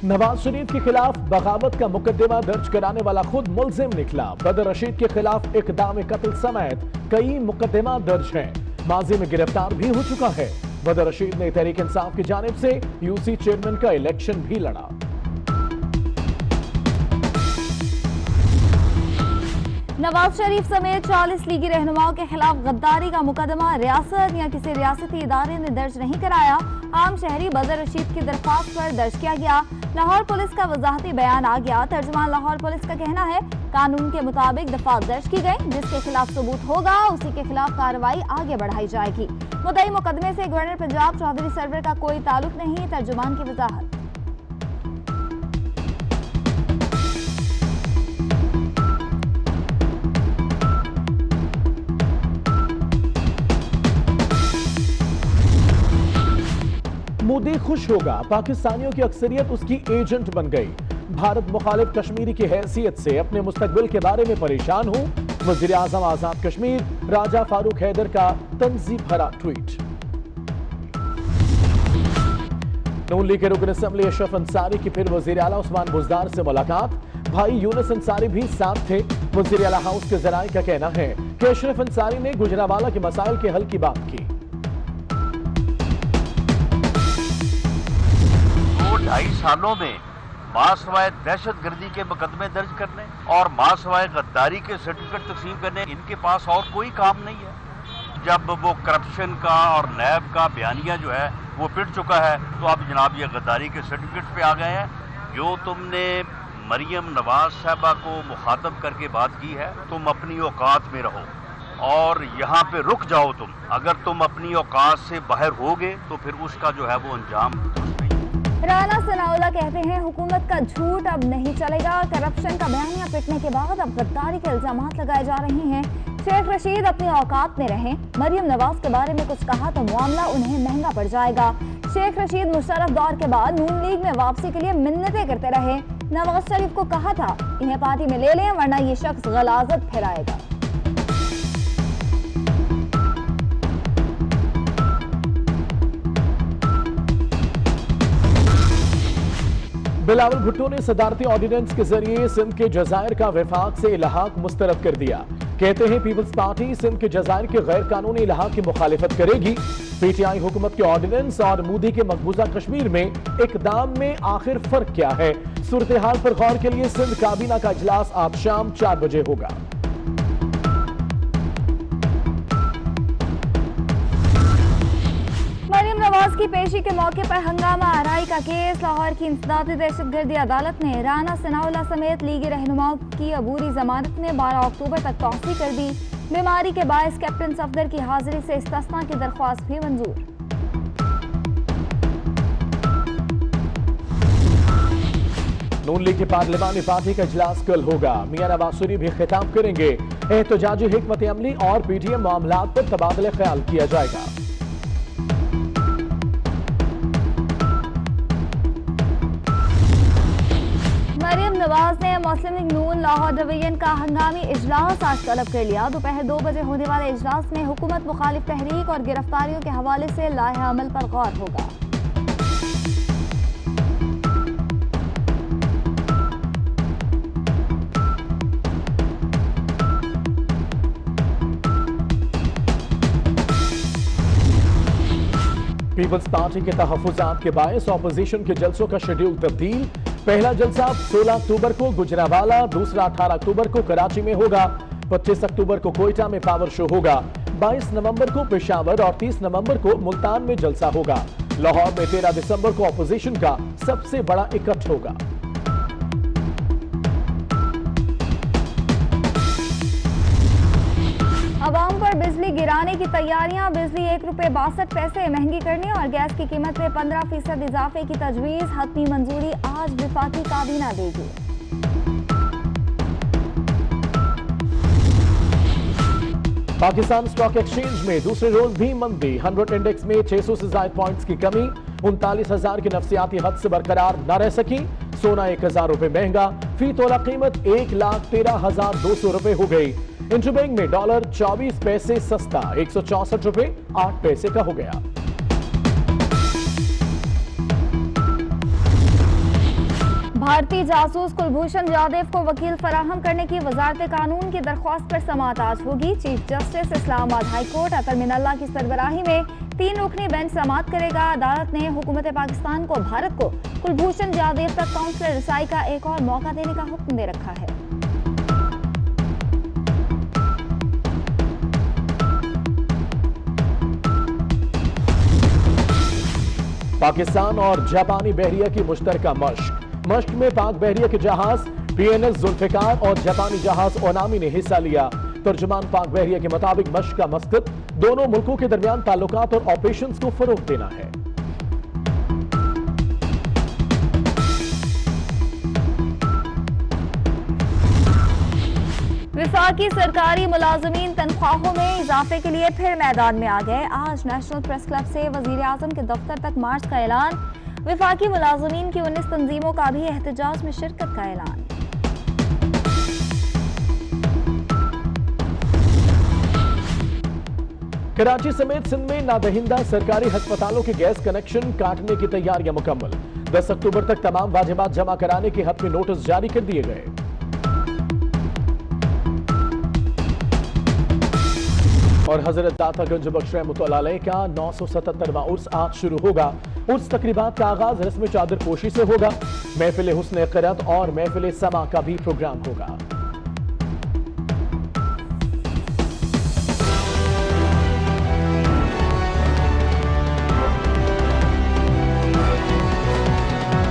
नवाज शरीफ के खिलाफ बगावत का मुकदमा दर्ज कराने वाला खुद मुल्जिम निकला। बदर रशीद के खिलाफ इक़दाम कत्ल समेत कई मुकदमा दर्ज हैं। माजी में गिरफ्तार भी हो चुका है। बदर रशीद ने तहरीक इंसाफ की जानिब से यूसी चेयरमैन का इलेक्शन भी लड़ा। नवाज शरीफ समेत 40 लीगी रहनुमाओं के खिलाफ गद्दारी का मुकदमा रियासत या किसी रियासती इदारे ने दर्ज नहीं कराया। आम शहरी बदर रशीद की दरख्वास्त पर दर्ज किया गया। लाहौर पुलिस का वजाहती बयान आ गया। तर्जुमान लाहौर पुलिस का कहना है, कानून के मुताबिक दफात दर्ज की गई, जिसके खिलाफ सबूत होगा उसी के खिलाफ कार्रवाई आगे बढ़ाई जाएगी। मुद्दई मुकदमे से गवर्नर पंजाब चौधरी सरवर का कोई ताल्लुक नहीं। तर्जुमान की वजाहत। मोदी खुश होगा, पाकिस्तानियों की अक्सरियत उसकी एजेंट बन गई। भारत मुखालिफ कश्मीरी की हैसियत से अपने मुस्तकबिल के बारे में परेशान हूं। वज़ीर आज़म आजाद कश्मीर राजा फारूक हैदर का तंज़ी भरा ट्वीट। नून लीग के रुकन असेंबली अशरफ अंसारी की फिर वज़ीर आला उस्मान बुज़दार से मुलाकात। भाई यूनुस अंसारी भी साथ थे। वज़ीर आला हाउस के ज़राए का कहना है कि अशरफ अंसारी ने गुजरावाला के मसाइल के हल की बात की। 2-2.5 सालों में मासवाए दहशतगर्दी के मुकदमे दर्ज करने और मासवाए गद्दारी के सर्टिफिकेट तस्लीम करने, इनके पास और कोई काम नहीं है। जब वो करप्शन का और नैब का बयानिया जो है वो पिट चुका है, तो अब जनाब ये गद्दारी के सर्टिफिकेट पे आ गए हैं। जो तुमने मरियम नवाज साहबा को मुखातब करके बात की है, तुम अपनी औकात में रहो और यहाँ पे रुक जाओ। तुम अगर तुम अपनी औकात से बाहर होगे तो फिर उसका जो है वो अंजाम। राना सनाउल्लाह कहते हैं, हुकूमत का झूठ अब नहीं चलेगा। करप्शन का बयानिया पिटने के बाद अब गद्दारी के इल्जामात लगाए जा रहे हैं। शेख रशीद अपनी औकात में रहें। मरियम नवाज के बारे में कुछ कहा तो मामला उन्हें महंगा पड़ जाएगा। शेख रशीद मुशर्रफ दौर के बाद नून लीग में वापसी के लिए मिन्नतें करते रहे। नवाज शरीफ को कहा था, इन्हें पार्टी में ले लें वरना ये शख्स गलाजत फैलाएगा। बिलावल भुट्टो ने सदारती ऑर्डिनेंस के जरिए सिंध के जजायर का वफाक से इलाहाक मुस्तरद कर दिया। कहते हैं पीपल्स पार्टी सिंध के जजायर के गैर कानूनी इलाहाक की मुखालिफत करेगी। पीटीआई हुकूमत के ऑर्डिनेंस और मोदी के मकबूजा कश्मीर में इकदाम में आखिर फर्क क्या है? सूरत हाल पर गौर के लिए सिंध काबीना का इजलास आज शाम 4 बजे होगा। मरियम नवाज की पेशी के मौके पर हंगामा आराई का केस। लाहौर की इंसदादी दहशतगर्दी अदालत ने राना सनाउल्लाह समेत लीगी रहनुमाओं की अबूरी जमानत में 12 अक्टूबर तक तौसीह कर दी। बीमारी के बायस कैप्टन सफदर की हाजिरी से इस्तिस्ना की दरख्वास्त भी मंजूर। नून लीग की पार्लिमानी पार्टी का इजलास कल होगा। मियां नवाज शरीफ भी खिताब करेंगे। एहतजाजी हिकमत अमली और पीटीएम मामलात पर तबादले ख्याल किया जाएगा। मरियम नवाज ने मुस्लिम लीग नून लाहौर डिवीजन का हंगामी इजलास आज तलब कर लिया। दोपहर 2 बजे होने वाले इजलास में हुकूमत मुखालिफ तहरीक और गिरफ्तारियों के हवाले से लाहे अमल पर गौर होगा। पीपल्स पार्टी के तहफ्फुज़ात के बायस ऑपोजिशन के जलसों का शेड्यूल तब्दील। पहला जलसा 16 अक्टूबर को गुजरावाला, दूसरा 18 अक्टूबर को कराची में होगा। 25 अक्टूबर को कोयटा में पावर शो होगा। 22 नवंबर को पेशावर और 30 नवंबर को मुल्तान में जलसा होगा। लाहौर में 13 दिसंबर को ऑपोजिशन का सबसे बड़ा इकट्ठ होगा। अवाम पर बिजली गिराने की तैयारियां। बिजली ₹1.62 महंगी करने और गैस की कीमत में 15% इजाफे की तजवीज। हतमी मंजूरी आज विफाकी काबीना देगी। पाकिस्तान स्टॉक एक्सचेंज में दूसरे रोज भी मंदी। 100 इंडेक्स में 600 से ज्यादा पॉइंट्स की कमी। 39,000 की नफसियाती हद से बरकरार न रह सकी। सोना 1,000 रुपए महंगा। फी तोला कीमत 1,13,200 रुपए हो गई। इंटरबैंक में डॉलर 24 पैसे सस्ता 164 रुपए 8 पैसे का हो गया। भारतीय जासूस कुलभूषण जाधव को वकील फराहम करने की वजारत कानून की दरख्वास्त पर समाअत आज होगी। Chief justice Islamabad high court Athar Minallah की सरबराही में 3 रुकनी बेंच समाअत करेगा। अदालत ने हुकूमत पाकिस्तान को भारत को कुलभूषण जाधव तक काउंसलर रसाई का एक और मौका देने का हुक्म दे रखा है। पाकिस्तान और जापानी बहरिया की मुश्तरका मश्क में पाक बहरिया के जहाज PNS जुल्फिकार और जापानी जहाज ओनामी ने हिस्सा लिया। तर्जुमान पाक बहरिया के मुताबिक मश्क का मकसद दोनों मुल्कों के दरमियान ताल्लुकात और ऑपरेशंस को फरोग देना है। वफाकी सरकारी मुलाजमीन तनख्वाहों में इजाफे के लिए फिर मैदान में आ गए। आज नेशनल प्रेस क्लब से वजीर आजम के दफ्तर तक मार्च का ऐलान। वफाकी मुलाजमीन की 19 तंजीमों का भी एहतजाज में शिरकत का ऐलान। कराची समेत सिंध में नादहिंदा सरकारी अस्पतालों के गैस कनेक्शन काटने की तैयारियां मुकम्मल। 10 अक्टूबर तक तमाम वाजिबात जमा कराने के हक में नोटिस जारी कर दिए गए। और हजरत दातागंज बख्श रहमतुल्लाह अलैह का 977वां उर्स आज शुरू होगा। उर्स तकरीबात का आगाज रस्म चादर पोशी से होगा। महफिल हुस्न क़िरात और महफिल समा का भी प्रोग्राम होगा।